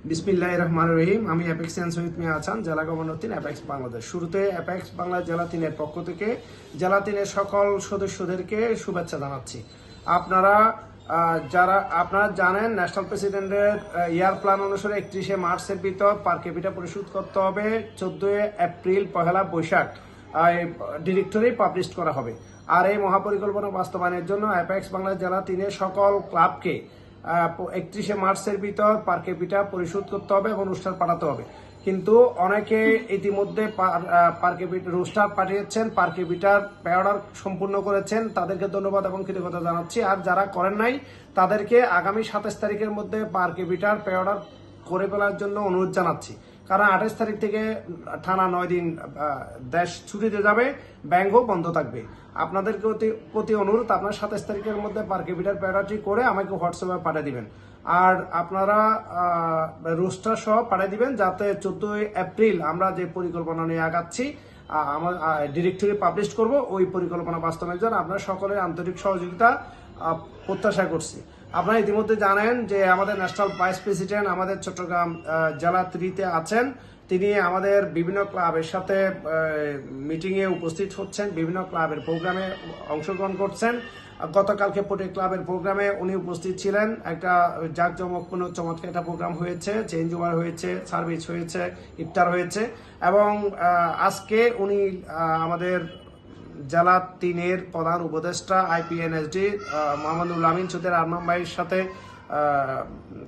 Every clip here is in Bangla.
বিসমিল্লাহির রহমানির রহিম। আমি অ্যাপেক্স শহীদ মিয়া আছান, জেলা গভর্নর 3 অ্যাপেক্স বাংলাদেশ। শুরুতে অ্যাপেক্স বাংলা জেলা 3-এর পক্ষ থেকে জেলা 3-এর সকল সদস্যদেরকে শুভেচ্ছা জানাচ্ছি। আপনারা জানেন ন্যাশনাল প্রেসিডেন্টের ইয়ার প্ল্যান অনুসারে 31শে মার্চের ভিতর পার ক্যাপিটা পরিশোধ করতে হবে। 14 April Pohela Boishakh directory publish করা হবে। আর এই মহাপরিকল্পনা বাস্তবায়নের জন্য অ্যাপেক্স বাংলা জেলা 3-এর সকল ক্লাবকে 31শে মার্চের ভিতর পার ক্যাপিটা পরিশোধ করতে হবে এবং রোস্টার পাঠাতে হবে। কিন্তু অনেকে ইতিমধ্যে পার ক্যাপিটা রোস্টার পাঠিয়েছেন, পার ক্যাপিটার পে অর্ডার সম্পূর্ণ করেছেন, তাদেরকে ধন্যবাদ এবং কৃতজ্ঞতা জানাচ্ছি। আর যারা করেন নাই তাদেরকে আগামী 27 তারিখের মধ্যে পার ক্যাপিটার পে অর্ডার করে ফেলার জন্য অনুরোধ জানাচ্ছি। কারণ 28 তারিখ থেকে টানা 9 দিন দেশ ছুটিতে যাবে, ব্যাংকও বন্ধ থাকবে। আপনাদের প্রতি অনুরোধ, আপনার 27 তারিখের মধ্যে পার ক্যাপিটাল প্যারাটি করে আমাকে হোয়াটসঅ্যাপে পাঠিয়ে দিবেন। আর আপনারা রোস্টার সহ পাঠিয়ে দিবেন, যাতে 14 এপ্রিল আমরা যে পরিকল্পনা নিয়ে আগাচ্ছি, আমার ডিরেক্টরি পাবলিশ করব, ওই পরিকল্পনা বাস্তবায়নের জন্য আপনারা সকলের আন্তরিক সহযোগিতা প্রত্যাশা করছি। আপনারা ইতিমধ্যে জানেন যে আমাদের ন্যাশনাল ভাইস প্রেসিডেন্ট আমাদের চট্টগ্রাম জেলা 3-তে আছেন। তিনি আমাদের বিভিন্ন ক্লাবের সাথে মিটিংয়ে উপস্থিত হচ্ছেন, বিভিন্ন ক্লাবের প্রোগ্রামে অংশগ্রহণ করছেন। গতকালকে প্রতি ক্লাবের প্রোগ্রামে উনি উপস্থিত ছিলেন। একটা জাঁকজমকপূর্ণ চমৎকার একটা প্রোগ্রাম হয়েছে, চেঞ্জ ওভার হয়েছে, সার্ভিস হয়েছে, ইফতার হয়েছে। এবং আজকে উনি আমাদের জেলা 3-এর প্রধান উপদেষ্টা IPNSD মোহাম্মদুল আমিন চৌধুরী আরমান ভাইয়ের সাথে,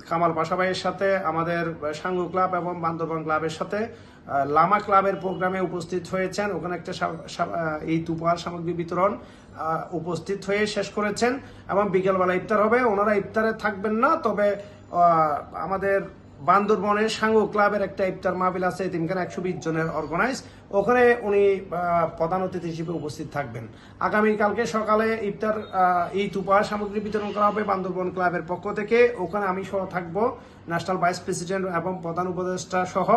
কামাল পাশা ভাইয়ের সাথে, আমাদের সাঙ্গু ক্লাব এবং বান্দরবান ক্লাবের সাথে লামা ক্লাবের প্রোগ্রামে উপস্থিত হয়েছেন। ওখানে একটা এই উপহার সামগ্রী বিতরণ উপস্থিত হয়ে শেষ করেছেন এবং বিকেলবেলা ইফতার হবে। ওনারা ইফতারে থাকবেন না, তবে আমাদের বান্দরবনের সাঙ্গু ক্লাবের একটা ইফতার মাহফিল আছে, এতিমখানা 120 জনের অর্গানাইজ, ওখানে উনি প্রধান অতিথি হিসেবে উপস্থিত থাকবেন। আগামীকালকে সকালে ইফতার এই উপহার সামগ্রী বিতরণ করা হবে বান্দরবন ক্লাবের পক্ষ থেকে। ওখানে আমি সহ থাকবো, ন্যাশনাল ভাইস প্রেসিডেন্ট এবং প্রধান উপদেষ্টা সহ।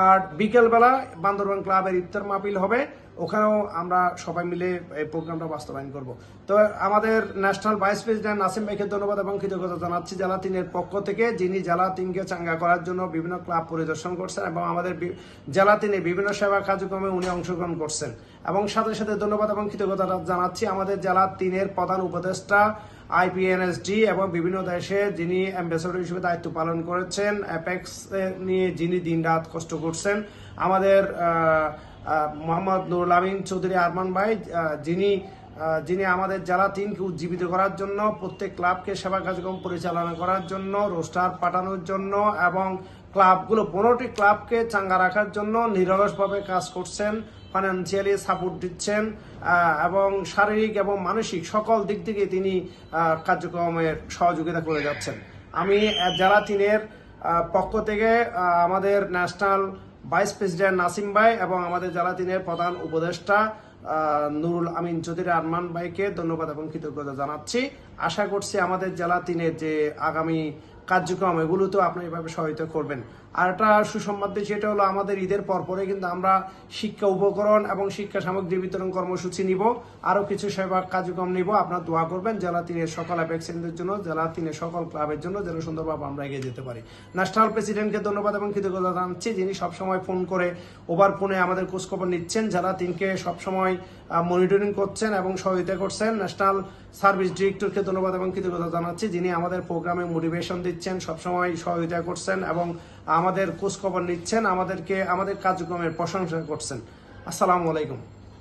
আর বিকেলবেলা বান্দরবন ক্লাবের ইফতার মাহফিল হবে, ওখানেও আমরা সবাই মিলে এই প্রোগ্রামটা বাস্তবায়ন করব। তো আমাদের ন্যাশনাল ভাইস প্রেসিডেন্ট নাসিম ভাইকে ধন্যবাদ এবং কৃতজ্ঞতা জানাচ্ছি জেলা 3-এর পক্ষ থেকে, যিনি জেলা 3-কে চাঙ্গা করার জন্য বিভিন্ন ক্লাব পরিদর্শন করছেন এবং আমাদের জেলা 3-এ বিভিন্ন সেবা কার্যক্রমে উনি অংশগ্রহণ করছেন। এবং সাথে সাথে ধন্যবাদ এবং কৃতজ্ঞতা জানাচ্ছি আমাদের জেলা 3-এর প্রধান উপদেষ্টা IPNSD এবং বিভিন্ন দেশে যিনি অ্যাম্বাসেডর হিসেবে দায়িত্ব পালন করেছেন, অ্যাপেক্স নিয়ে যিনি দিন রাত কষ্ট করছেন, আমাদের মোহাম্মদ নুরুল আমিন চৌধুরী আরমান ভাই, যিনি আমাদের জেলা 3-কে উজ্জীবিত করার জন্য, প্রত্যেক ক্লাবকে সেবা কার্যক্রম পরিচালনা করার জন্য, রোস্টার পাঠানোর জন্য এবং ক্লাবগুলো 15টি ক্লাবকে চাঙ্গা রাখার জন্য নিরলসভাবে কাজ করছেন, ফাইন্যান্সিয়ালি সাপোর্ট দিচ্ছেন এবং শারীরিক এবং মানসিক সকল দিক থেকে তিনি কার্যক্রমের সহযোগিতা করে যাচ্ছেন। আমি জেলা 3-এর পক্ষ থেকে আমাদের ন্যাশনাল ভাইস প্রেসিডেন্ট নাসিম ভাই এবং আমাদের জেলা 3-এর প্রধান উপদেষ্টা নুরুল আমিন চৌধুরী আরমান ভাইকে ধন্যবাদ এবং কৃতজ্ঞতা জানাচ্ছি। আশা করছি আমাদের জেলা 3-এর যে আগামী কার্যক্রম, এগুলোতেও আপনি এভাবে সহায়তা করবেন। আর একটা সুসংবাদ দিচ্ছি, এটা হলো আমাদের ঈদের পরে কিন্তু আমরা শিক্ষা উপকরণ এবং শিক্ষা সামগ্রী বিতরণ কর্মসূচি নিব, আরও কিছু সেবা কার্যক্রম নিব। আপনারা দোয়া করবেন জেলা 3-এর সকল অ্যাপেক্সেন্টদের জন্য, জেলা 3-এর সকল ক্লাবের জন্য, যেন সুন্দরভাবে আমরা এগিয়ে যেতে পারি। ন্যাশনাল প্রেসিডেন্টকে ধন্যবাদ এবং কৃতজ্ঞতা জানাচ্ছি, যিনি সবসময় ফোন করে ওভার ফোনে আমাদের খোঁজখবর নিচ্ছেন, জেলা 3-কে সবসময় মনিটরিং করছেন এবং সহযোগিতা করছেন। ন্যাশনাল সার্ভিস ডিরেক্টরকে ধন্যবাদ এবং কৃতজ্ঞতা জানাচ্ছি, যিনি আমাদের প্রোগ্রামে মোটিভেশন দিচ্ছেন, সবসময় সহযোগিতা করছেন এবং আমাদের খোঁজখবর নিচ্ছেন, আমাদের কার্যক্রমের প্রশংসা করছেন। আসসালামু আলাইকুম।